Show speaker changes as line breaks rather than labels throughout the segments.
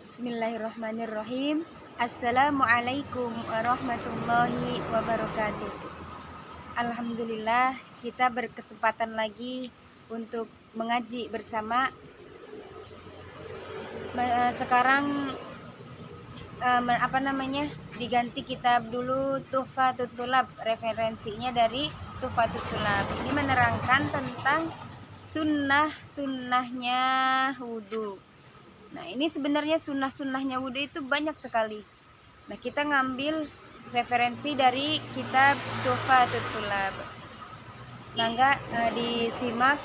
Bismillahirrahmanirrahim. Assalamualaikum warahmatullahi wabarakatuh. Alhamdulillah, kita berkesempatan lagi untuk mengaji bersama. Sekarang diganti kitab dulu, Tuhfatul Thulab. Referensinya dari Tuhfatul Thulab. Ini menerangkan tentang sunnahnya wudhu. Nah, ini sebenarnya sunnahnya wudhu itu banyak sekali. Nah, kita ngambil referensi dari kitab Tuhfatul Thulab. Mangga disimak.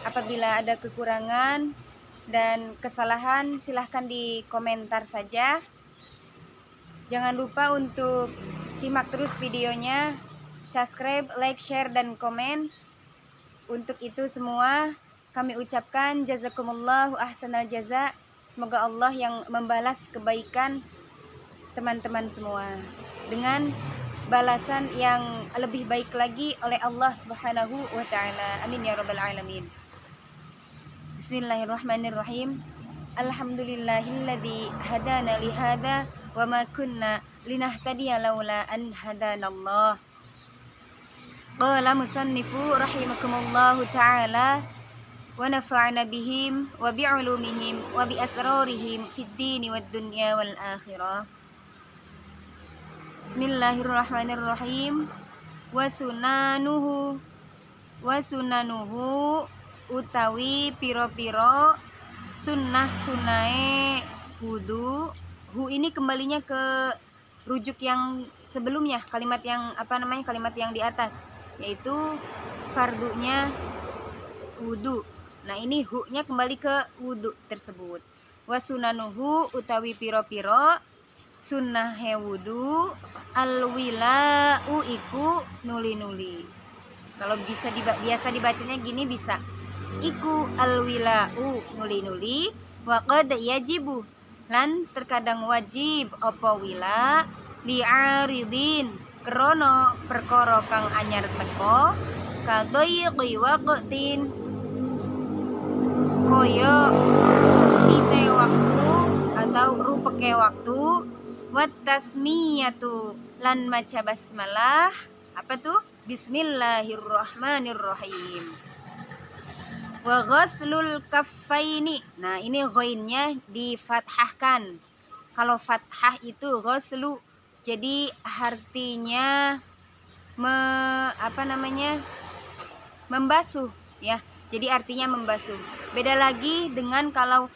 Apabila ada kekurangan dan kesalahan, silahkan di komentar saja. Jangan lupa untuk simak terus videonya, subscribe, like, share, dan komen. Untuk itu semua kami ucapkan jazakumullahu ahsanal jaza. Semoga Allah yang membalas kebaikan teman-teman semua dengan balasan yang lebih baik lagi oleh Allah Subhanahu wa ta'ala. Amin ya rabbal alamin. Bismillahirrahmanirrahim. Alhamdulillahilladzi hadana lihada wa ma kunna linahtadiya laula an hadanallah. Qala musannifu rahimakumullahu ta'ala wa nafa'ana bihim wa bi'ulumihim wa bi asrarihim fid dini wad dunya wal akhirah. Bismillahirrahmanirrahim. Wa sunanuhu utawi piro-piro sunnah-sunnahe wudu. Hu ini kembalinya ke rujuk yang sebelumnya, kalimat yang di atas, yaitu fardunya wudu. Nah, ini hu-nya kembali ke wudu tersebut. Wa sunanuhu utawi piro-piro sunnahe wudu, alwila'u iku nuli-nuli. Kalau biasa dibacanya gini bisa. Iku alwila'u nuli-nuli, wa qad yajibu lan terkadang wajib apa wila li'aridin krono perkara kang anyar teko kadhayqi waqtin koyo sempite waktu atau rupeke waktu, wat tasmiyatu lan maca basmalah. Apa tuh? Bismillahirrahmanirrahim. Wa ghaslul kaffaini. Nah, ini ghainnya difathahkan. Kalau fathah itu ghaslu. Jadi artinya membasuh ya. Jadi artinya membasuh. Beda lagi dengan kalau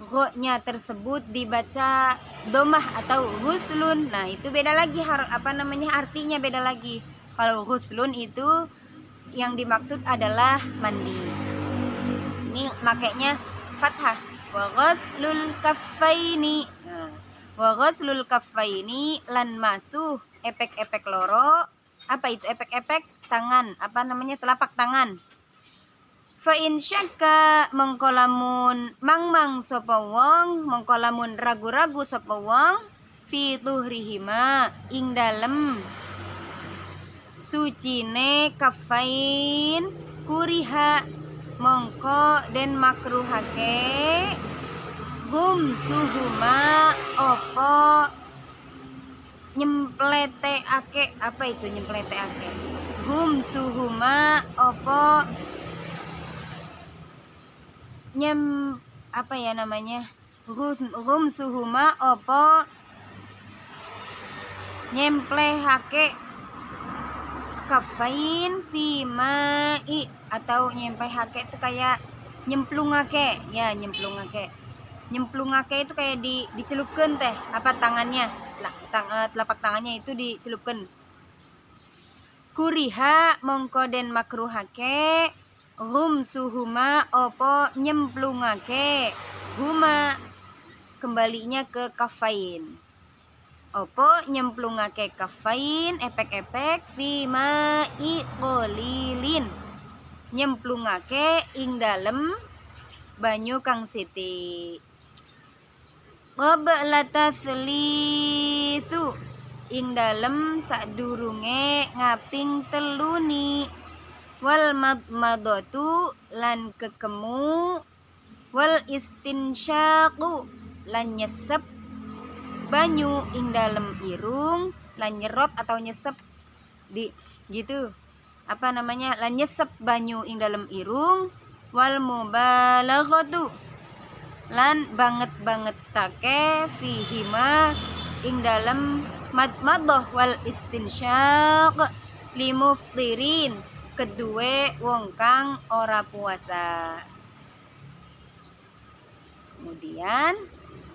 gho-nya tersebut dibaca domah atau ghuslun. Nah, itu beda lagi artinya beda lagi. Kalau ghuslun itu yang dimaksud adalah mandi. Ini makanya fathah. Wa ghuslul kaffaini. Nah, wa ghuslul kaffaini lan masuh epek-epek loro. Apa itu epek-epek? Tangan. Telapak tangan. Fa in syakka mengkolamun mangmang sapa wong, mengkolamun ragu-ragu sapa wong fi tuhrihima ing dalem sucine kafain kuriha mongko den makruhake gum suhuma opo nyempleteake. Apa itu nyempleteake? Gum suhuma opo gum suhuma opo nyemplehake kafain fimai, atau nyemplehake itu kayak nyemplungake ya, nyemplungake itu kayak dicelupkan teh tangannya, telapak tangannya itu dicelupkan. Kuriha mongko den makruhake hum suhuma opo nyemplungake huma kembalinya ke kafain. Opo nyemplungake kafain epek-epek fima iqolilin nyemplungake ing dalem banyu kang siti. Qabla tathlisu ing dalem sadurunge ngaping teluni. Wal madmadatu lan kekemu, wal istinsyaqu lan nyesep banyu ing dalem irung, lan nyerot atau nyesep di gitu apa namanya, lan nyesep banyu ing dalem irung, wal mubalaghatu lan banget take fihima ing dalem madmadah wal istinsyaq limuftirin kedue wong kang ora puasa. Kemudian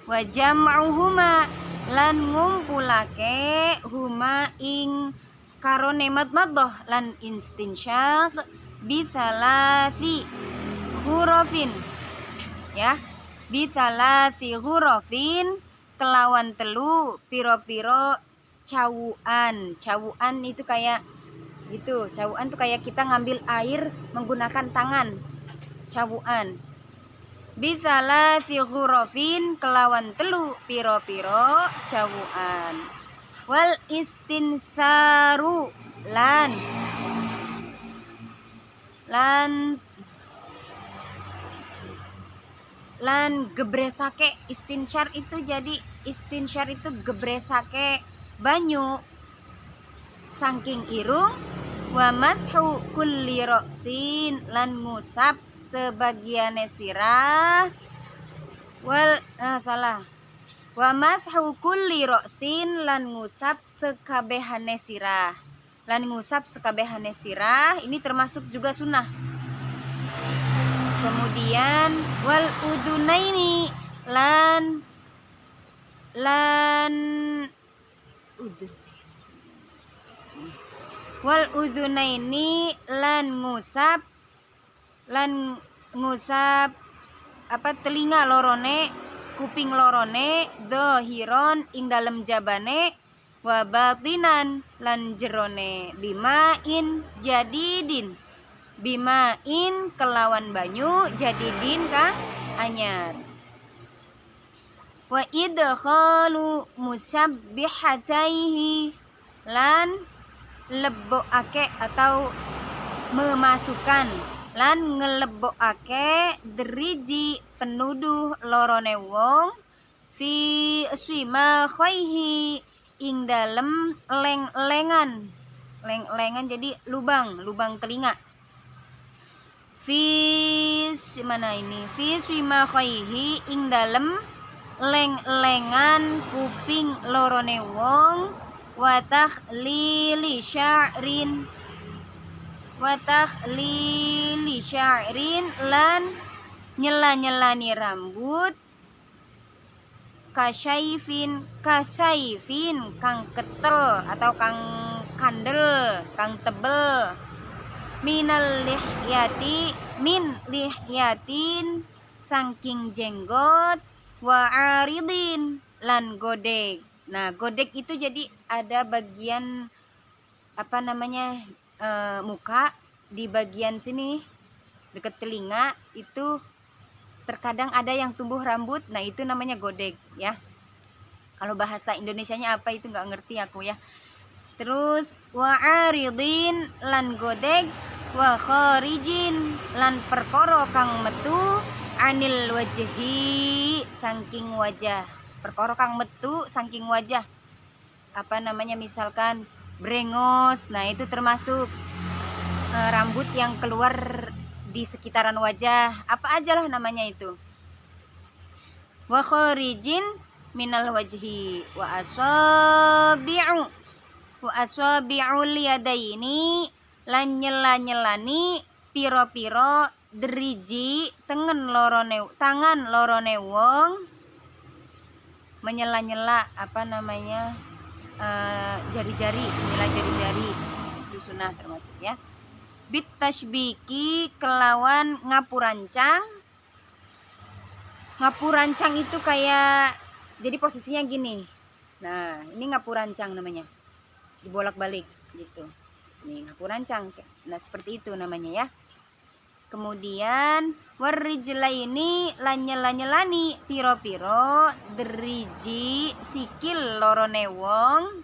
wa jam'uhuma lan ngumpulake huma ing karone madmadah lan istinsyaq bisalasi hurufin ya, bisalasi hurufin kelawan telu piro-piro cawuan. Cawuan itu kayak gitu, cawuan tuh kayak kita ngambil air menggunakan tangan. Cawuan. Bisalasi hurufin kelawan telu piro-piro cawuan. Wal istinsaru lan gebresake. Istinsyar itu jadi istinsyar itu gebresake banyu saking irung. Wa mashu kulli ra'sin lan ngusap sebagiane sirah wa mashu kulli ra'sin lan ngusap sekabehane sirah. Lan ngusap sekabehane sirah ini termasuk juga sunnah. Kemudian wal udunaini lan wal udunaini lan ngusap apa telinga lorone, kuping lorone, dohiron ing dalem jabane, wa batinan lan jerone, bimain jadidin, bimain kelawan banyu jadidin kang anyar. Wa idkhalu musabbihataihi lan lebokake atau memasukkan lan ngelebokake deriji penuduh lorone wong fi swima khaihi ing dalem leng-lengan jadi lubang telinga. Fi swima khaihi ing dalem leng-lengan kuping lorone wong, wa takhlili sya'rin lan nyela-nyelani rambut, kasaifin kang ketel atau kang kandel, kang tebel, min lihyatin saking jenggot, wa aridin lan godek. Nah, godek itu jadi ada bagian apa namanya muka di bagian sini dekat telinga itu terkadang ada yang tumbuh rambut. Nah, itu namanya godek ya. Kalau bahasa Indonesianya apa itu nggak ngerti aku ya. Terus wa aridin lan godek, wa kharijin lan perkara kang metu anil wajhi saking wajah. Perkara kang metu saking wajah. Apa namanya misalkan brengos. Nah, itu termasuk rambut yang keluar di sekitaran wajah. Apa aja lah namanya itu. Wa kharijin minal wajhi wa asabi'ul yadaini lan nyelani piro-piro deriji tangan lorone wong, menyela-nyela apa namanya jari-jari, menyela jari-jari itu sunnah termasuk ya. Bit tashbiki kelawan ngapurancang itu kayak jadi posisinya gini. Nah, ini ngapurancang namanya, dibolak-balik gitu. Ini ngapurancang. Nah, seperti itu namanya ya. Kemudian warijlaini lan nyelani piro-piro deriji sikil lorone wong,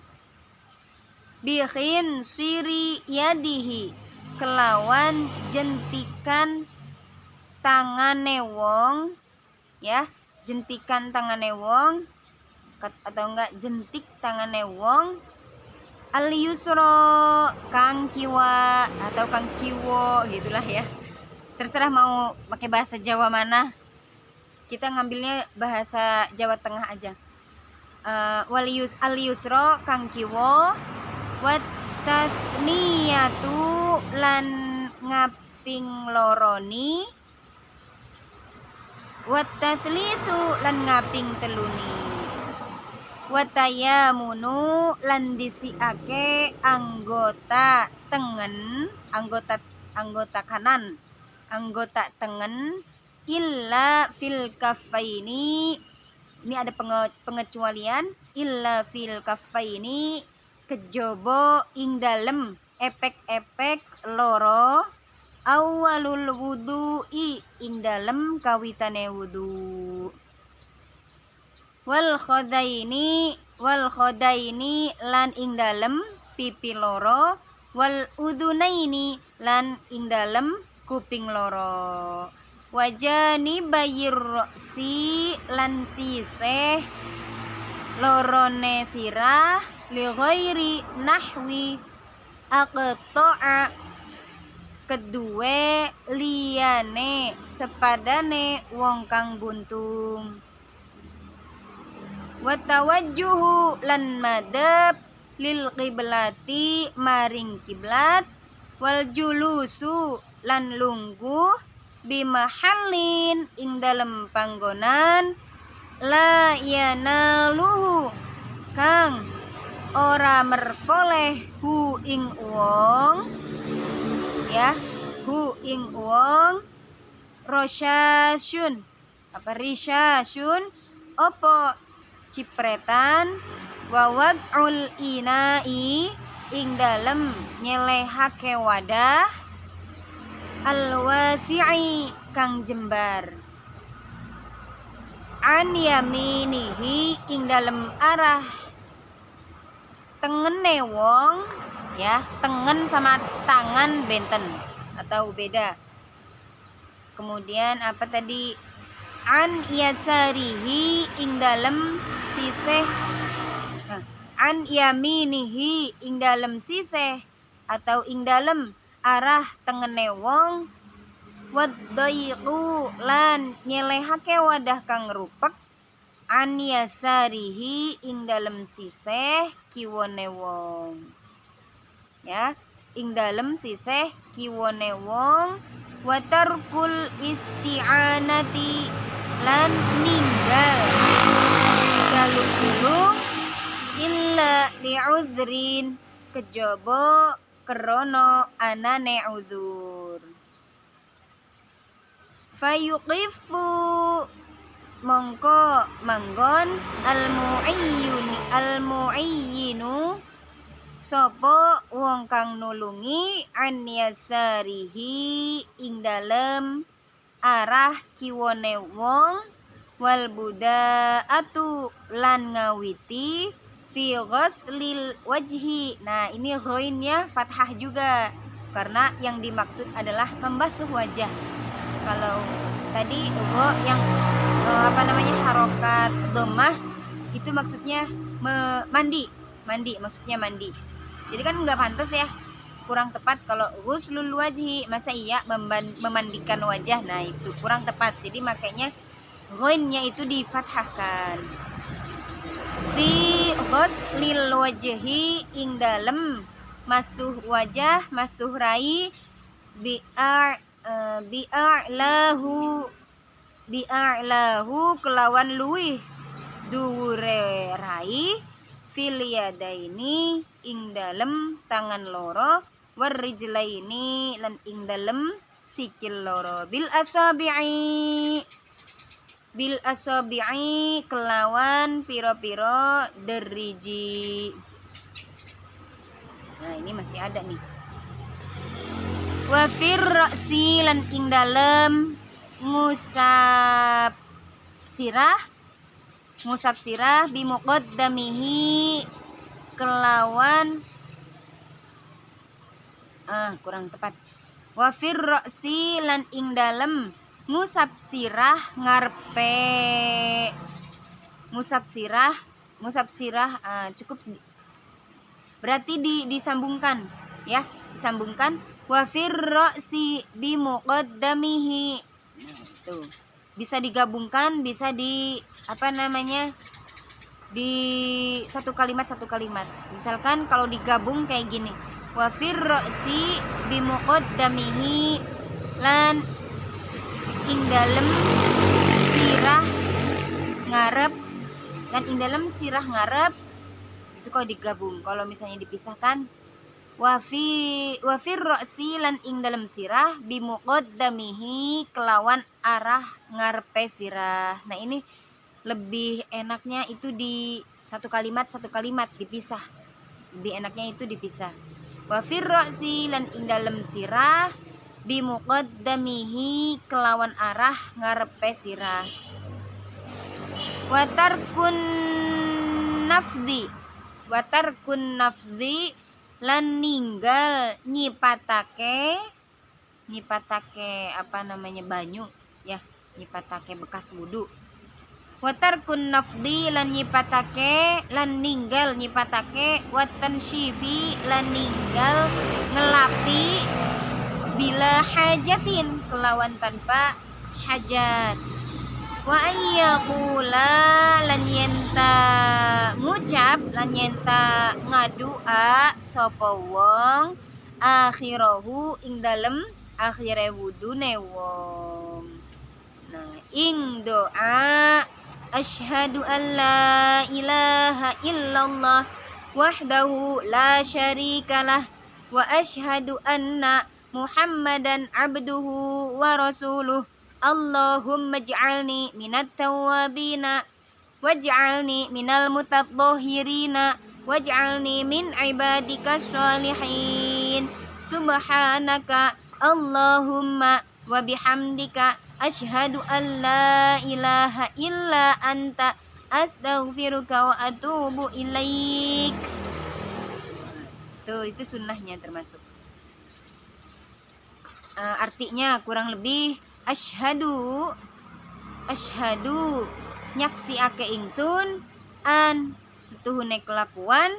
bihin siri yadihi kelawan jentikan tangane wong ya, jentikan tangane wong atau enggak jentik tangane wong, al yusro kang kiwa atau kang kiwo gitulah ya, terserah mau pakai bahasa Jawa mana, kita ngambilnya bahasa Jawa Tengah aja. Al yusro kang kiwo, wat tasniyatu lan ngaping loroni, wat taslisu lan ngaping teluni, watayamunu lan disiake anggota tengen, anggota kanan, anggota tengen, illa fil kafaini, ini ada pengecualian, illa fil kafaini kejobo ing dalem epek-epek loro, awalul wudu'i ing dalem kawitane wudu, wal khodaini lan ing dalem pipi loro, wal udunaini lan ing dalem kuping loro, wajani bayir si lan siseh lorone sirah, li ghairi nahwi aqta'a kedue liyane sepadane wong kang buntung, watawajjuhu lan madhep lil qiblati maring kiblat, wal julusu lan lungguh bimahallin ing dalem panggonan, la yanaluhu kang ora merkoleh hu ing wong ya, hu ing wong rosyasyun risyasyun opo cipretan, wawad'ul inai ing dalem nyelehake wadah, alwasi'i kang jembar, an yaminihi ing dalem arah tengene wong ya, tengen sama tangan benten atau beda. Kemudian apa tadi, an yasarihi ing dalem siseh, an yaminihi ing dalem siseh atau ing dalem arah tengene wong, waddayiqu lan nyelehake wadah kang rupek, an yasarihi ing dalem siseh kiwone wong ya, ing dalem siseh kiwone wong, watarkul isti'anati lan ninggal galung-galung, illa li'udhrin kejaba krana anane udzur, fayuqifu mongko manggon al-mu'iyyinu sapa wong kang nulungi, an yasarihi ing dalem arah kiwone wong, wal budaatu lan ngawiti fi ghuslil wajhi. Nah ini ghainnya fathah juga karena yang dimaksud adalah membasuh wajah. Kalau tadi yang harokat dhammah itu maksudnya mandi maksudnya mandi. Jadi kan nggak pantas ya, kurang tepat kalau ghuslul wajhi, masa iya memandikan wajah, nah itu kurang tepat. Jadi makanya ghainnya itu difathahkan. Fi ghuslil wajhi ing dalem masuh wajah, masuh rai, bi'a'lahu kelawan luwih dhuwure rai, fil yadaini ing dalem tangan loro, war rijlaini lan ing dalem sikil loro, bil asabi'i kelawan piro-piro deriji. Nah ini masih ada nih. Wa fir ra'si lan ing dalem ngusap sirah bimuqaddamihi kelawan kurang tepat. Wa fir ra'si lan ing dalem ngusap sirah ngarepe. Ngusap sirah cukup, berarti disambungkan ya, disambungkan. Wa firra'si bimuqaddamihi. Nah, itu bisa digabungkan, bisa di di satu kalimat. Misalkan kalau digabung kayak gini, wa firra'si bimuqaddamihi, lan ing dalem sirah ngarep, dan ing dalem sirah ngarep. Itu kalau digabung. Kalau misalnya dipisahkan, wa firra'si lan ing dalem sirah bimuqaddamihi, kelawan arah ngarepe sirah. Nah, ini lebih enaknya itu di satu kalimat dipisah. Lebih enaknya itu dipisah. Wa firra'si lan ing dalem sirah bimuqaddamihi, kelawan arah ngarepe sirah. Wa tarkun nafdi lan ninggal nyipatake banyu ya, nyipatake bekas wudu. Wa tarkun nafdi lan nyipatake, lan ninggal nyipatake, wa tansyifi lan ninggal ngelapi, bila hajatin, kelawan tanpa hajat. Wa ayyaqula lan yenta ngucap, lan yenta ngadua sapa wong akhirahu ing dalem akhire wudune wong. Nah, ing doa asyhadu an la ilaha illallah wahdahu la syarikalah wa asyhadu anna Muhammadan abduhu wa rasuluh. Allahumma ij'alni minat tawwabina waj'alni minal mutatahhirina waj'alni min ibadika sholihin. Subhanaka Allahumma wa bihamdika asyhadu an la ilaha illa anta astaghfiruka wa atubu ilaik. Tuh, itu sunnahnya termasuk. Artinya kurang lebih asyhadu nyaksiake ingsun an setuhune kelakuan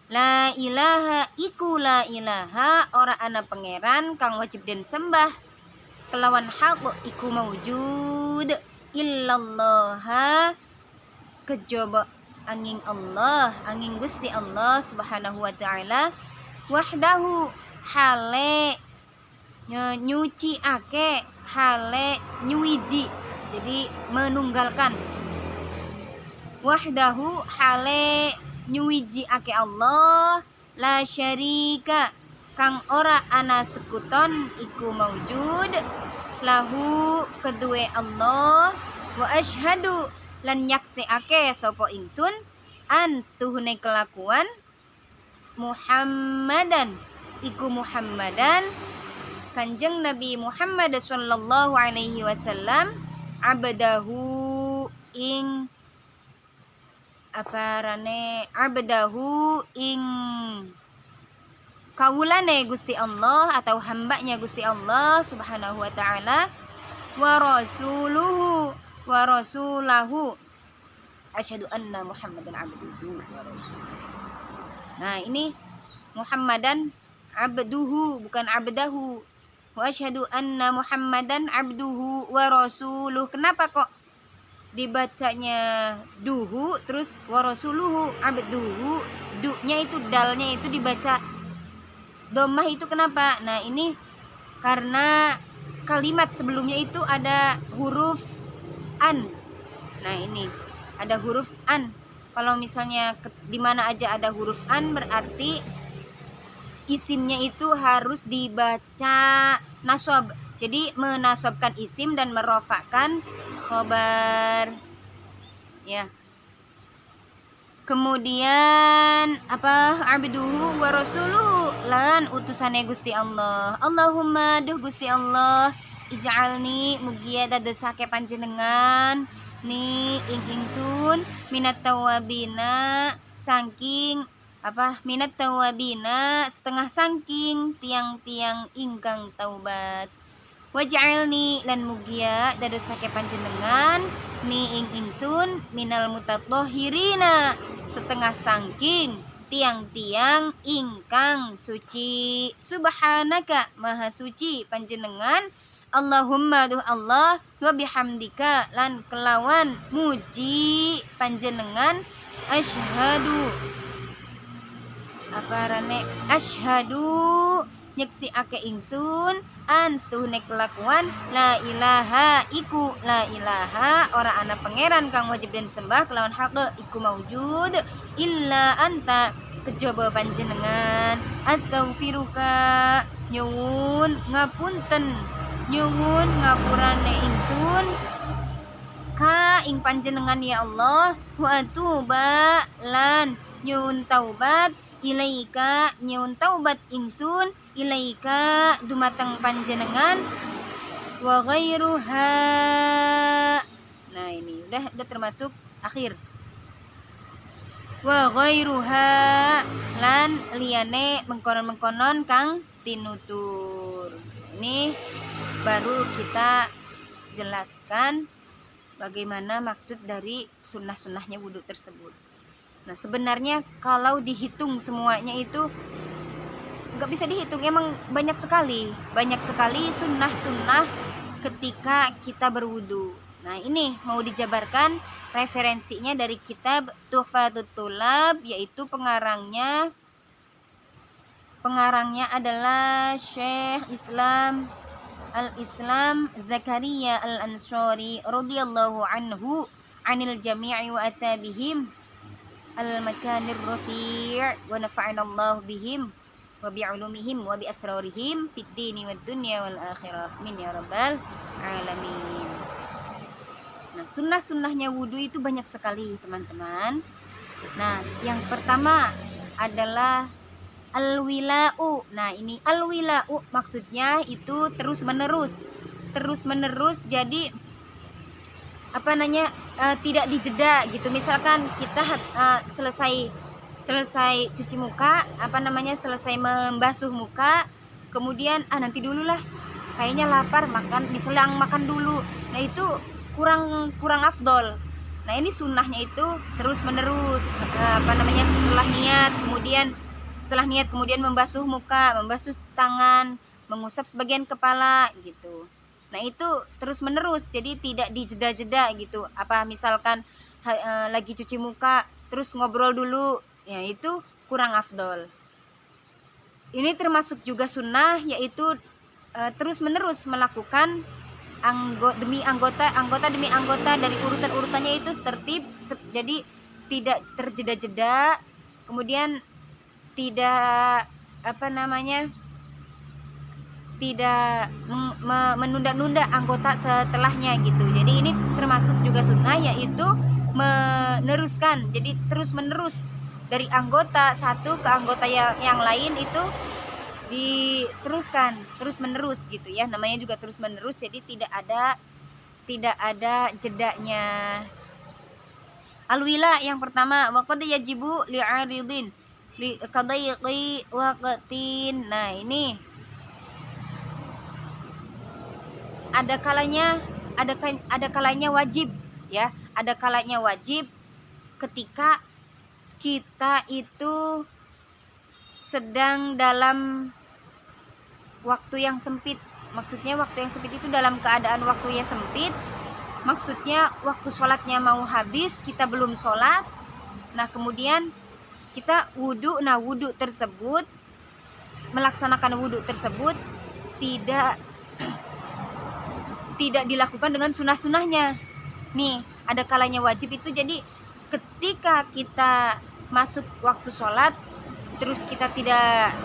la ilaha iku la ilaha, ora ana pangeran kang wajib den sembah kelawan hak iku maujud illallah, kejaba angin Allah, angin Gusti Allah subhanahu wa ta'ala, wahdahu hale nyuci ake, hale nyuwiji, jadi menunggalkan. Wahdahu hale nyuwiji ake Allah, la syarika kang ora ana sekuton iku maujud, lahu kedue Allah, wa asyhadu lan nyakseake sapa ingsun an setuhune kelakuan Muhammadan iku Muhammadan Kanjeng Nabi Muhammad sallallahu alaihi wasallam abdahu ing abdahu ing kawulane Gusti Allah atau hambanya Gusti Allah subhanahu wa ta'ala, wa rasulahu asyhadu anna Muhammadan abduhu wa rasuluhu. Nah, ini Muhammadan abduhu bukan abdahu. Wa asyhadu anna Muhammadan abduhu wa rasuluh. Kenapa kok dibacanya duhu terus wa rasuluhu abduhu? Du-nya itu, dalnya itu dibaca dhammah, itu kenapa? Nah, ini karena kalimat sebelumnya itu ada huruf an. Nah, ini ada huruf an. Kalau misalnya di mana aja ada huruf an, berarti isimnya itu harus dibaca nasab. Jadi menasobkan isim dan merofakkan khobar. Ya. Kemudian abduhu wa rasuluhu lan utusane Gusti Allah. Allahumma duh Gusti Allah, ij'alni mugia dadosake panjenengan ni ing ingsun minat tawabina saking minat tawabina setengah saking tiang-tiang ingkang taubat, waj'alni lan mugia dadosake panjenengan ni ing ingsun minal mutatahhirina setengah sangking tiang-tiang ingkang suci. Subhanaka maha suci panjenengan, Allahumma duh Allah, wa bihamdika lan kelawan muji panjenengan, asyhadu asyhadu nyeksiake ingsun an setuhune kelakuan la ilaha iku la ilaha ora ana pangeran kang wajib den sembah kelawan hak iku maujud illa anta kejaba panjenengan, astaghfiruka nyuwun ngapunten nyuwun ngapurane ingsun ka ing panjenengan ya Allah, wa atuba lan nyuwun taubat ilaika nyuwun taubat ingsun ilaika dumateng panjenengan wa ghairuha. Nah ini udah termasuk akhir. Wa ghairuha lan liyane mengkonon-mengkonon kang tinutur. Ini baru kita jelaskan bagaimana maksud dari sunnah-sunnahnya wudhu tersebut. Nah sebenarnya kalau dihitung semuanya itu nggak bisa dihitung, emang banyak sekali sunnah-sunnah ketika kita berwudu. Nah ini mau dijabarkan referensinya dari kitab Tuhfatut Thulab, yaitu pengarangnya adalah Syekh Islam Zakaria Al-Ansari radhiyallahu anhu anil jami'i wa atabihim al-makanir rafi' wa nafa'ana Allah bihim wa bi'ulumihim wa bi asrarihim fid dini wad dunya wal akhirah min ya rabbal alamin. Nah, sunnah-sunnahnya wudhu itu banyak sekali teman-teman. Nah, yang pertama adalah al-wila'u. Nah, ini al-wila'u maksudnya itu terus menerus, jadi tidak dijeda gitu. Misalkan kita selesai cuci muka, selesai membasuh muka, kemudian nanti dulu lah, kayaknya lapar, diselang makan dulu. Nah itu kurang afdol. Nah ini sunnahnya itu terus menerus, setelah niat kemudian membasuh muka, membasuh tangan, mengusap sebagian kepala gitu. Nah itu terus menerus, jadi tidak dijeda-jeda gitu. Misalkan lagi cuci muka terus ngobrol dulu, ya itu kurang afdol. Ini termasuk juga sunnah, yaitu terus menerus melakukan anggota demi anggota dari urutannya itu tertib, jadi tidak terjeda-jeda, kemudian tidak tidak menunda-nunda anggota setelahnya gitu. Jadi ini termasuk juga sunnah, yaitu meneruskan, jadi terus menerus dari anggota satu ke anggota yang lain itu diteruskan terus menerus gitu ya, namanya juga terus menerus, jadi tidak ada jedanya. Alwila yang pertama, waqad yajibu li'aridin li qadaiqi waqtin. Nah ini ada kalanya wajib ya, ada kalanya wajib ketika kita itu sedang dalam waktu yang sempit. Maksudnya waktu yang sempit itu dalam keadaan waktunya sempit, maksudnya waktu sholatnya mau habis, kita belum sholat. Nah kemudian kita wudhu. Nah melaksanakan wudhu tersebut tidak dilakukan dengan sunnah-sunnahnya. Nih ada kalanya wajib itu, jadi ketika kita masuk waktu sholat terus kita tidak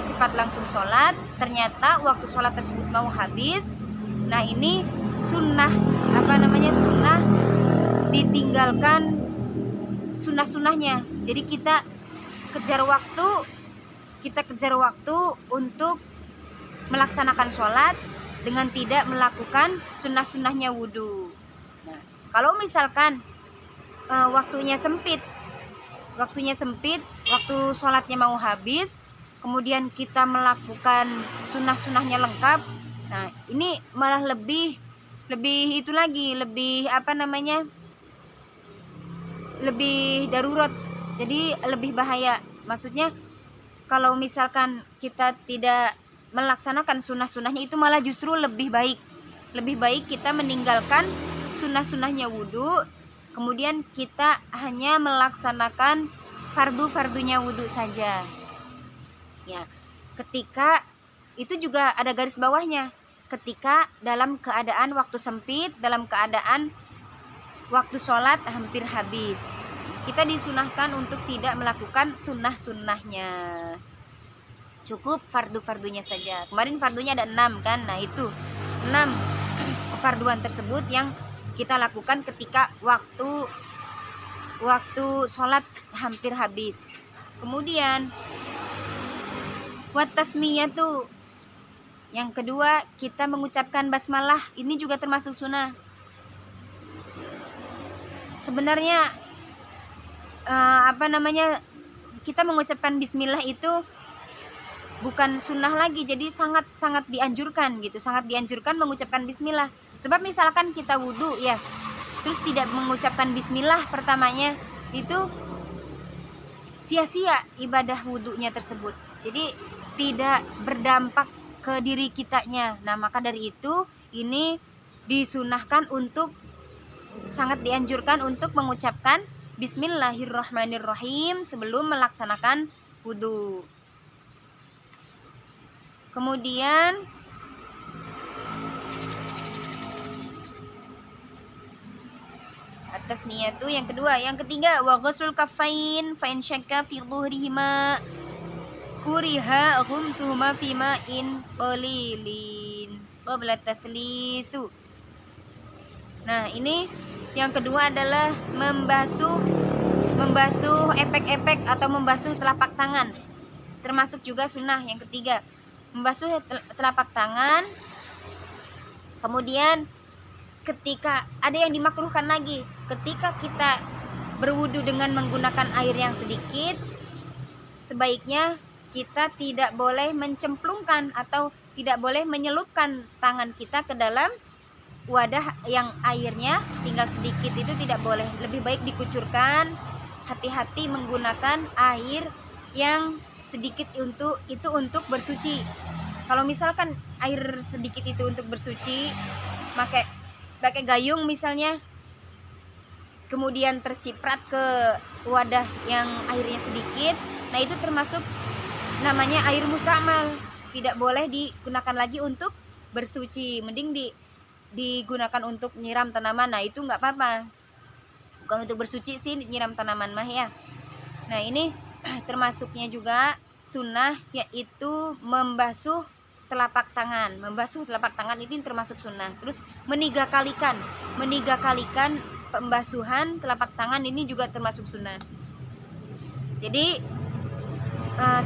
cepat langsung sholat, ternyata waktu sholat tersebut mau habis. Nah ini sunnah sunnah ditinggalkan sunnah-sunnahnya. Jadi kita kejar waktu untuk melaksanakan sholat dengan tidak melakukan sunnah-sunnahnya wudhu. Nah kalau misalkan waktunya sempit, waktu sholatnya mau habis, kemudian kita melakukan sunnah-sunnahnya lengkap, Nah, ini malah lebih itu lagi, lebih lebih darurat. Jadi lebih bahaya. Maksudnya kalau misalkan kita tidak melaksanakan sunnah-sunnahnya, itu malah justru lebih baik. Lebih baik kita meninggalkan sunnah-sunnahnya wudhu, kemudian kita hanya melaksanakan fardu-fardunya wudhu saja. Ya, ketika itu juga ada garis bawahnya. Ketika dalam keadaan waktu sempit, dalam keadaan waktu sholat hampir habis, kita disunahkan untuk tidak melakukan sunnah-sunnahnya. Cukup fardu-fardunya saja. Kemarin fardunya ada 6 kan. Nah itu 6 farduan tersebut yang kita lakukan ketika waktu sholat hampir habis. Kemudian wat tasmiyatu, yang kedua kita mengucapkan basmalah. Ini juga termasuk sunnah. Sebenarnya kita mengucapkan bismillah itu bukan sunnah lagi, jadi sangat dianjurkan gitu, sangat dianjurkan mengucapkan bismillah. Sebab misalkan kita wudhu ya, terus tidak mengucapkan bismillah pertamanya, itu sia-sia ibadah wudhunya tersebut. Jadi tidak berdampak ke diri kitanya. Nah maka dari itu ini disunahkan untuk, sangat dianjurkan untuk mengucapkan Bismillahirrahmanirrahim sebelum melaksanakan wudhu. Kemudian atas niat itu yang kedua. Yang ketiga, wa ghusl kaffain fa in syakka fi dhuhrihima kuriha ghumsuhuma fi ma'in qalilin qabla taslitsu. Nah, ini yang kedua adalah membasuh epek-epek atau membasuh telapak tangan. Termasuk juga sunnah yang ketiga. Membasuh telapak tangan. Kemudian ketika ada yang dimakruhkan lagi, ketika kita berwudu dengan menggunakan air yang sedikit, sebaiknya kita tidak boleh mencemplungkan atau tidak boleh menyelupkan tangan kita ke dalam wadah yang airnya tinggal sedikit, itu tidak boleh. Lebih baik dikucurkan, hati-hati menggunakan air yang sedikit untuk bersuci. Kalau misalkan air sedikit itu untuk bersuci, pakai gayung misalnya, kemudian terciprat ke wadah yang airnya sedikit, nah itu termasuk namanya air mustamal, tidak boleh digunakan lagi untuk bersuci. Mending digunakan untuk nyiram tanaman. Nah itu nggak apa-apa, bukan untuk bersuci sih nyiram tanaman mah ya. Nah ini termasuknya juga sunnah, yaitu membasuh telapak tangan. Membasuh telapak tangan ini termasuk sunnah. Terus meniga kalikan pembasuhan telapak tangan ini juga termasuk sunnah. Jadi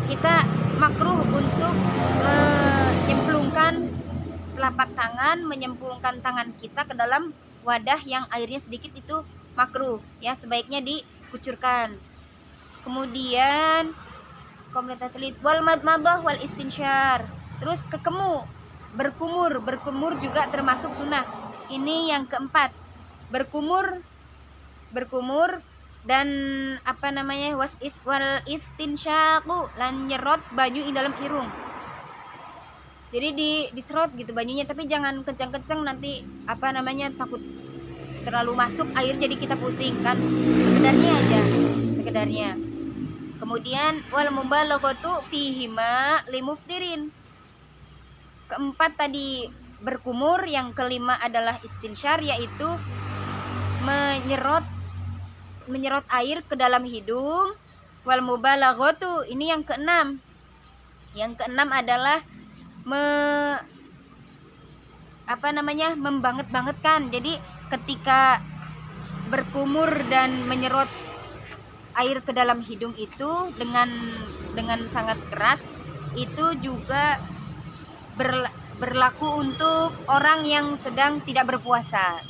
kita makruh untuk menyemplungkan telapak tangan, menyemplungkan tangan kita ke dalam wadah yang airnya sedikit, itu makruh ya, sebaiknya dikucurkan. Kemudian wal madmadah wal istinsyar. Terus kekemu, berkumur juga termasuk sunnah. Ini yang keempat, berkumur dan wal istinsyaku, lan nyerot baju di dalam irung. Jadi diserot gitu bajunya, tapi jangan kencang-kencang, nanti takut terlalu masuk air jadi kita pusing kan. Sekedarnya. Kemudian wal mubalaghatu fihima limuftirin. Keempat tadi berkumur, yang kelima adalah istinsyar, yaitu menyerot air ke dalam hidung. Wal mubalaghatu, ini yang keenam. Yang keenam adalah membanget-bangetkan. Jadi ketika berkumur dan menyerot air ke dalam hidung itu dengan sangat keras, itu juga berlaku untuk orang yang sedang tidak berpuasa.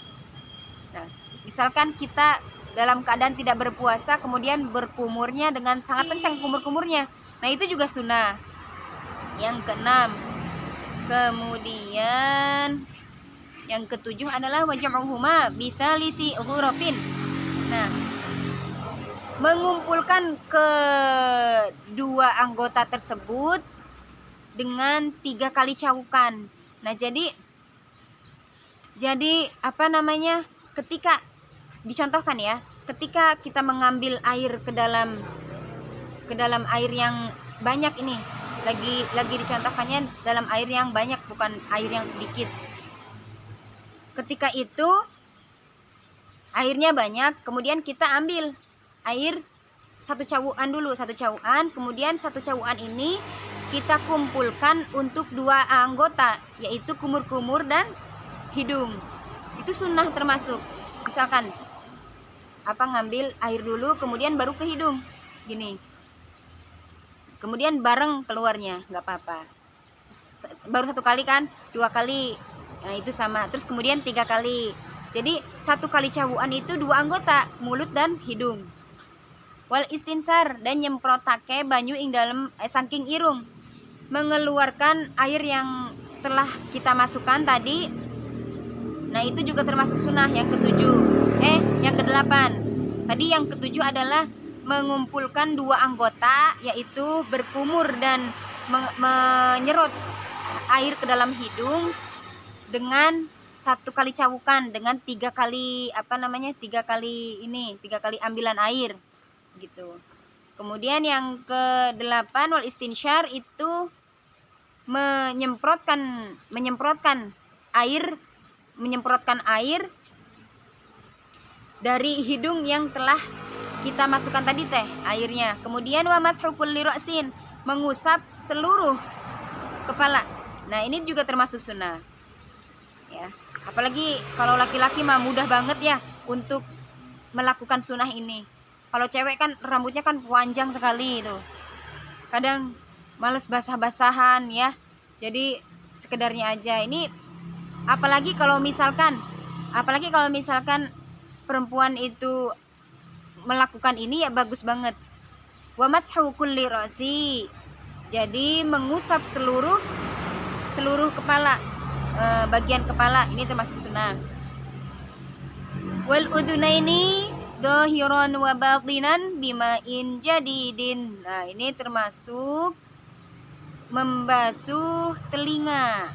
Nah, misalkan kita dalam keadaan tidak berpuasa, kemudian berkumurnya dengan sangat kencang kumur-kumurnya, nah itu juga sunnah. Yang keenam. Kemudian yang ketujuh adalah waj'uhuma bithalisi ghurafin. Nah, mengumpulkan kedua anggota tersebut dengan 3 kali cawukan. Nah, jadi apa namanya? Ketika dicontohkan ya, ketika kita mengambil air ke dalam air yang banyak ini, lagi dicontohkannya dalam air yang banyak, bukan air yang sedikit. Ketika itu airnya banyak, kemudian kita ambil air satu cawukan dulu, kemudian satu cawukan ini kita kumpulkan untuk 2 anggota, yaitu kumur-kumur dan hidung. Itu sunnah termasuk. Misalkan ngambil air dulu kemudian baru ke hidung gini, kemudian bareng keluarnya, nggak apa-apa. Baru 1 kali kan, 2 kali, nah itu sama. Terus kemudian 3 kali, jadi 1 kali cawukan itu 2 anggota, mulut dan hidung. Wal istinsar, dan nyemprotake banyu ing dalam saking irung, mengeluarkan air yang telah kita masukkan tadi. Nah, itu juga termasuk sunnah yang yang ke-8. Tadi yang ke-7 adalah mengumpulkan 2 anggota, yaitu berkumur dan menyerot air ke dalam hidung dengan 1 kali cawukan, dengan 3 kali 3 kali ambilan air gitu. Kemudian yang ke-8 wal istinsyar, itu menyemprotkan air dari hidung yang telah kita masukkan tadi airnya. Kemudian wa mashu kulli ra'sin, mengusap seluruh kepala. Nah, ini juga termasuk sunnah ya. Apalagi kalau laki-laki mah mudah banget ya untuk melakukan sunnah ini. Kalau cewek kan rambutnya kan panjang sekali itu, kadang males basah-basahan ya, jadi sekedarnya aja. Ini apalagi kalau misalkan perempuan itu melakukan ini ya bagus banget. Wa mashu kulli ra'si, jadi mengusap seluruh kepala, bagian kepala, ini termasuk sunnah. Wal udunaini dhahiran wa batinan bima'in jadidin. Nah, ini termasuk membasuh telinga.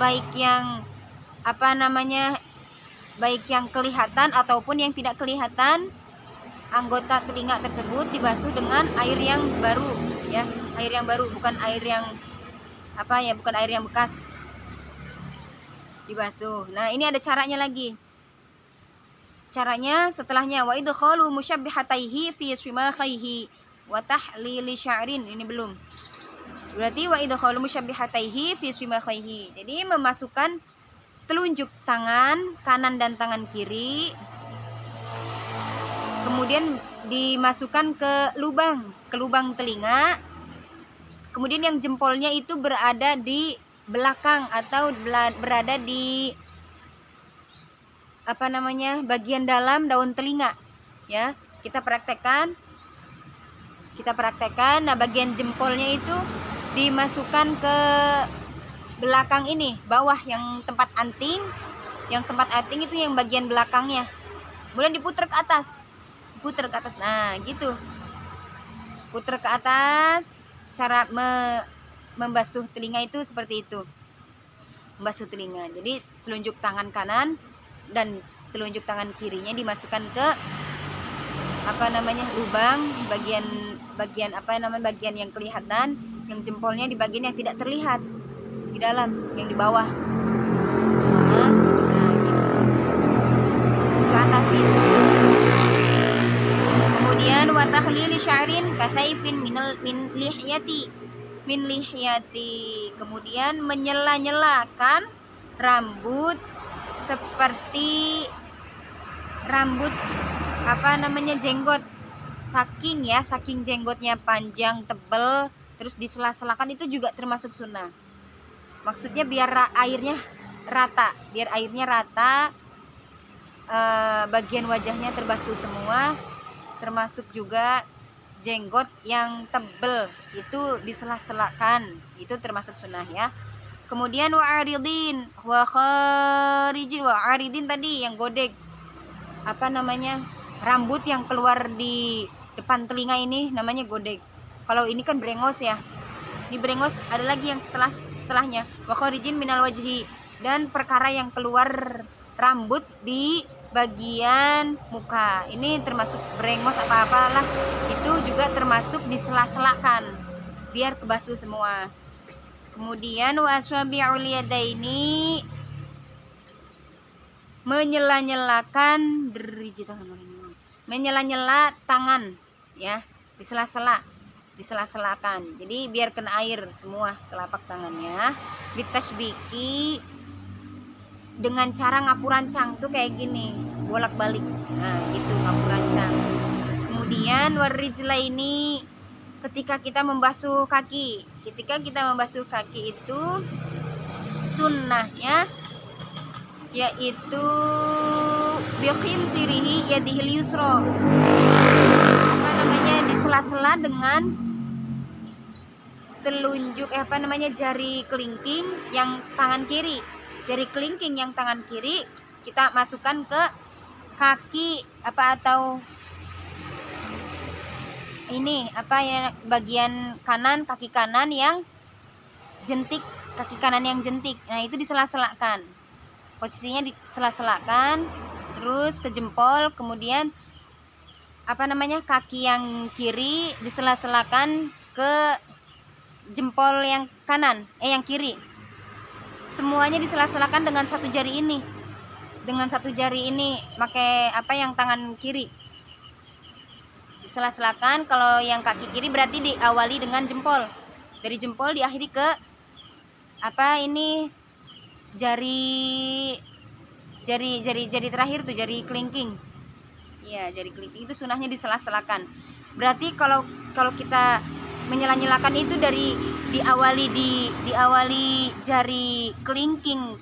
Baik yang baik yang kelihatan ataupun yang tidak kelihatan. Anggota telinga tersebut dibasuh dengan air yang baru ya, air yang baru, bukan air yang bukan air yang bekas dibasuh. Nah, ini ada caranya lagi. Caranya setelahnya, wa idkhalu musyabbihataihi fi shimakhaihi wa tahlili sya'rin. Ini belum. Berarti wa idkhalu musyabbihataihi fi shimakhaihi, jadi memasukkan telunjuk tangan kanan dan tangan kiri, kemudian dimasukkan ke lubang telinga. Kemudian yang jempolnya itu berada di belakang atau berada di bagian dalam daun telinga ya. Kita praktekkan. Nah, bagian jempolnya itu dimasukkan ke belakang ini, bawah yang tempat anting. Yang tempat anting itu yang bagian belakangnya. Kemudian diputar ke atas. Nah, gitu. Putar ke atas. Cara membasuh telinga itu seperti itu. Membasuh telinga. Jadi telunjuk tangan kanan dan telunjuk tangan kirinya dimasukkan ke lubang bagian bagian yang kelihatan, yang jempolnya di bagian yang tidak terlihat, di dalam, yang di bawah. Nah, ke atas itu. Kemudian wa takhlili sya'rin kasaifin min lihyati, kemudian menyela-nyelakan rambut seperti rambut jenggot, saking jenggotnya panjang tebal terus disela-selakan, itu juga termasuk sunnah. Maksudnya biar airnya rata, bagian wajahnya terbasuh semua, termasuk juga jenggot yang tebel itu disela-selakan, itu termasuk sunnah ya. Kemudian wa'aridin wa kharijin, wa'aridin tadi yang godek apa namanya, rambut yang keluar di depan telinga ini namanya godek. Kalau ini kan brengos ya. Di brengos ada lagi yang setelahnya wa kharijin minal wajhi, dan perkara yang keluar rambut di bagian muka. Ini termasuk brengos apa-apalah, itu juga termasuk disela-selakan biar kebasuh semua. Kemudian waswabi'ul yadaini, menyela-nyelakan menyela-nyela tangan ya, disela-selakan. Jadi biar kena air semua telapak tangannya. Bitasbiki, dengan cara ngapu rancang tuh kayak gini, bolak-balik. Nah, gitu ngapu rancang. Kemudian warijla ini ketika kita membasuh kaki. Ketika kita membasuh kaki itu sunnahnya yaitu biqin sirihi yadihil yusra. Apa namanya, disela-sela dengan telunjuk jari kelingking yang tangan kiri. Jari kelingking yang tangan kiri kita masukkan ke kaki atau ini bagian kanan, kaki kanan yang jentik, kaki kanan yang jentik. Nah, itu disela-selakan. Posisinya disela-selakan, terus ke jempol, kemudian kaki yang kiri disela-selakan ke jempol yang kanan, yang kiri. Semuanya disela-selakan dengan satu jari ini. Dengan satu jari ini pakai yang tangan kiri. Disela-selakan. Kalau yang kaki kiri berarti diawali dengan jempol. Dari jempol diakhiri ke jari terakhir tuh, jari kelingking. Iya, jari kelingking itu sunahnya disela-selakan. Berarti kalau kita menyela-nyelakan itu diawali jari kelingking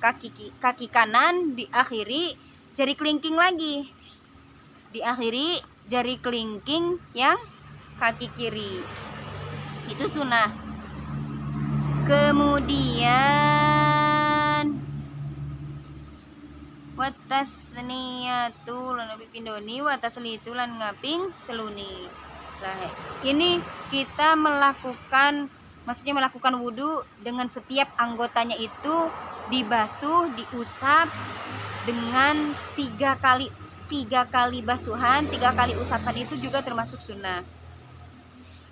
kaki kanan, diakhiri jari kelingking lagi. Diakhiri jari kelingking yang kaki kiri. Itu sunnah. Kemudian watasniyatu lan pindoni wataslitu lan ngaping teluni. Nah, ini kita melakukan wudhu dengan setiap anggotanya itu dibasuh, diusap dengan 3 kali basuhan, 3 kali usapan, itu juga termasuk sunnah.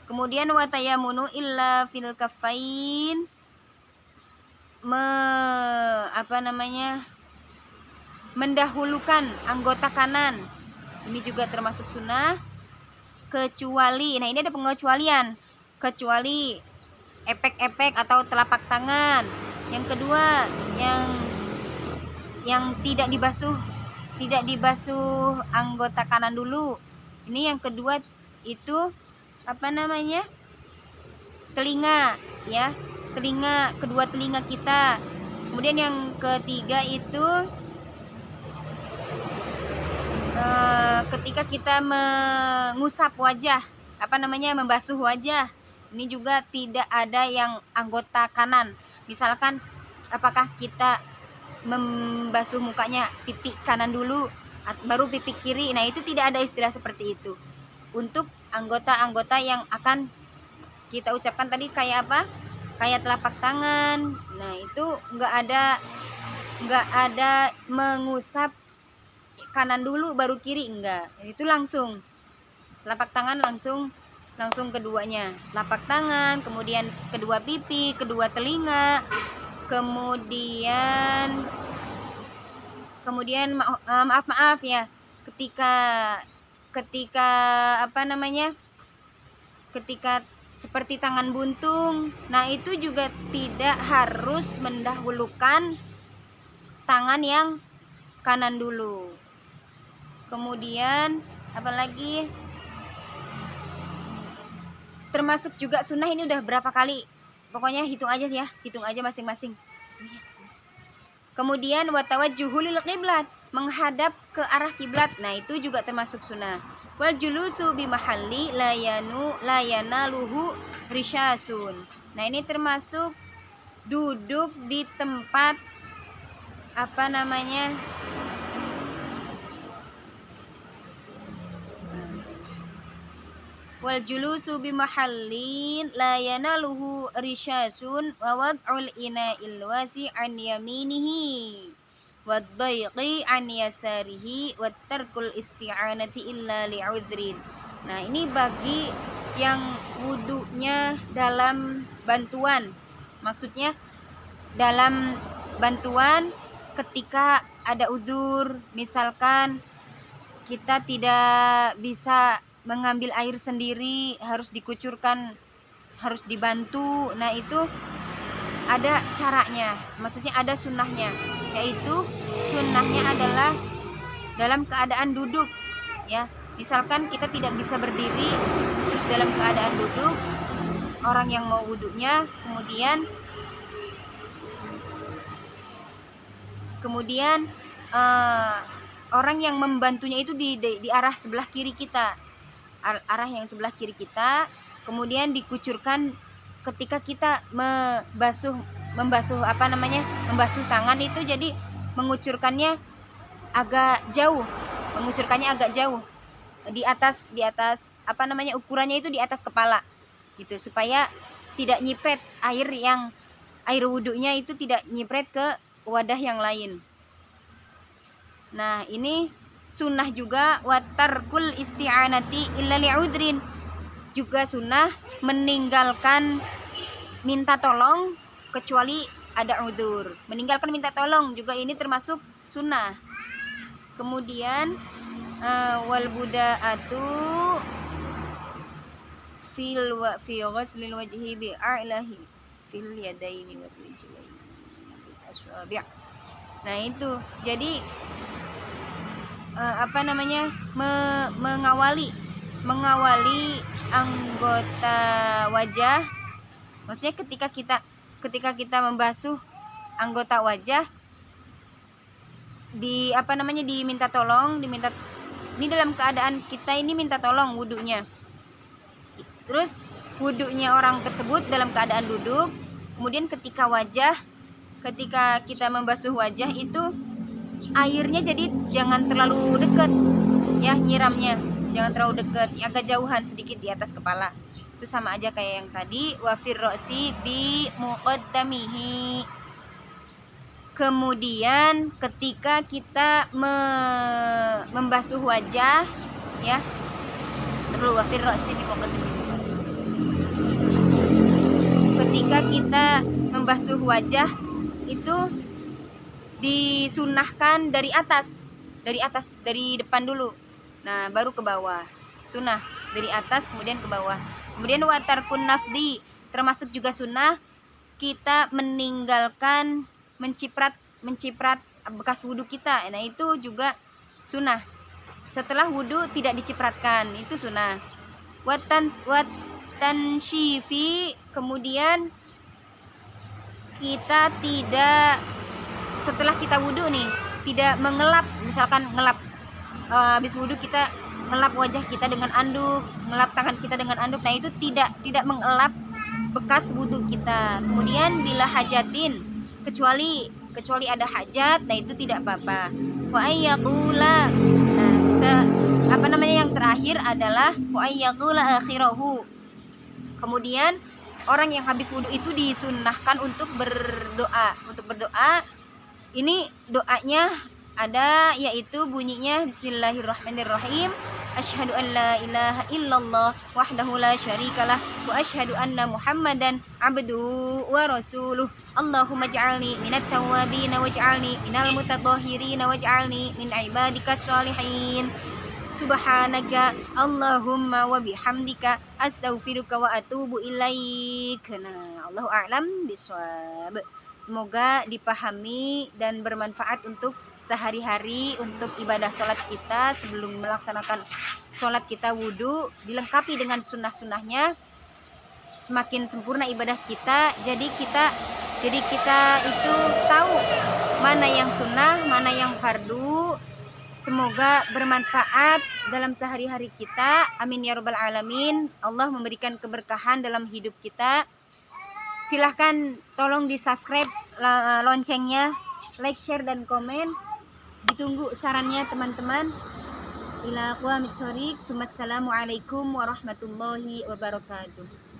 Kemudian watayamunu illa fil kafain, mendahulukan anggota kanan. Ini juga termasuk sunnah, kecuali, nah ini ada pengecualian, kecuali epek-epek atau telapak tangan. Yang kedua, yang tidak dibasuh anggota kanan dulu. Ini yang kedua itu telinga ya, kedua telinga kita. Kemudian yang ketiga itu ketika kita mengusap wajah, membasuh wajah. Ini juga tidak ada yang anggota kanan. Misalkan apakah kita membasuh mukanya pipi kanan dulu baru pipi kiri. Nah, itu tidak ada istilah seperti itu. Untuk anggota-anggota yang akan kita ucapkan tadi kayak telapak tangan. Nah, itu enggak ada mengusap kanan dulu baru kiri, enggak. Itu langsung telapak tangan, langsung keduanya. Telapak tangan, kemudian kedua pipi, kedua telinga, kemudian maaf ya, ketika seperti tangan buntung. Nah, itu juga tidak harus mendahulukan tangan yang kanan dulu. Kemudian apalagi, termasuk juga sunnah, ini udah berapa kali, pokoknya hitung aja masing-masing. Kemudian watawajjuhu lil qiblat, menghadap ke arah kiblat. Nah, itu juga termasuk sunnah. Wal julusu bi mahalli la yanaluhu risyasun. Nah, ini termasuk duduk di tempat apa namanya? Wal julusu bi mahallin la yanaluhu risyasun wa wad'ul ina'il wasi' an yaminihi wad dayqi an yasarihi wat tarkul isti'anati illa li'udhrin. Nah, ini bagi yang wudunya dalam bantuan. Maksudnya dalam bantuan ketika ada udzur, misalkan kita tidak bisa mengambil air sendiri, harus dikucurkan, harus dibantu. Nah, itu ada caranya, maksudnya ada sunnahnya, yaitu sunnahnya adalah dalam keadaan duduk, ya. Misalkan kita tidak bisa berdiri, terus dalam keadaan duduk, orang yang mau wudhunya, kemudian orang yang membantunya itu di arah sebelah kiri kita, arah yang sebelah kiri kita, kemudian dikucurkan ketika kita membasuh tangan itu, jadi mengucurkannya agak jauh, di atas ukurannya itu di atas kepala gitu, supaya tidak nyipret air wudhunya itu tidak nyipret ke wadah yang lain. Nah, ini sunnah juga watarkul isti'anati illa li'udrin, juga sunnah meninggalkan minta tolong kecuali ada udzur. Meninggalkan minta tolong juga ini termasuk sunnah. Kemudian wal buda'atu fi ghuslil wajhi bi a'lahi fil yadaini wa rijlaini aswabi'. Nah, itu jadi mengawali anggota wajah. Maksudnya ketika kita membasuh anggota wajah, diminta tolong, ini dalam keadaan kita ini minta tolong wudhunya. Terus wudhunya orang tersebut dalam keadaan duduk, kemudian ketika kita membasuh wajah itu airnya jadi jangan terlalu dekat, ya, nyiramnya jangan terlalu dekat, agak jauhan sedikit di atas kepala. Itu sama aja kayak yang tadi, wa fir ra'si bi muqaddamihi. Kemudian ketika kita membasuh wajah, ya, perlu wa fir ra'si bi muqaddamihi. Ketika kita membasuh wajah itu disunahkan dari depan dulu, nah baru ke bawah. Sunnah dari atas kemudian ke bawah. Kemudian watarkun nafdi, termasuk juga sunnah kita meninggalkan menciprat bekas wudhu kita. Nah, itu juga sunnah. Setelah wudhu tidak dicipratkan, itu sunnah. Watan syifi, kemudian kita tidak, setelah kita wudhu nih, tidak mengelap, misalkan habis wudhu kita ngelap wajah kita dengan anduk, ngelap tangan kita dengan anduk. Nah, itu tidak mengelap bekas wudhu kita. Kemudian bila hajatin, kecuali ada hajat, nah itu tidak apa-apa. Wa ayyaqula, nah yang terakhir adalah wa ayyaqula akhirahu. Kemudian orang yang habis wudhu itu disunnahkan untuk berdoa. Ini doanya ada, yaitu bunyinya bismillahirrahmanirrahim, asyhadu an la ilaha illallah wahdahu la syarikalah wa asyhadu anna muhammadan abduhu wa rasuluh. Allahumma ij'alni minat tawwabin waj'alni minal mutatahhirin waj'alni min ibadikas sholihin. Subhanaka Allahumma wa bihamdika astaghfiruka wa atubu ilaik. Nah, Allahu a'lam bishawab. Semoga dipahami dan bermanfaat untuk sehari-hari, untuk ibadah sholat kita. Sebelum melaksanakan sholat kita wudhu, dilengkapi dengan sunnah-sunnahnya, semakin sempurna ibadah kita. Jadi kita itu tahu mana yang sunnah, mana yang fardu. Semoga bermanfaat dalam sehari-hari kita. Amin ya rabbal alamin. Allah memberikan keberkahan dalam hidup kita. Silahkan tolong di subscribe loncengnya, like, share, dan komen. Ditunggu sarannya teman-teman. Ila aqwamit thoriq. Wassalamualaikum warahmatullahi wabarakatuh.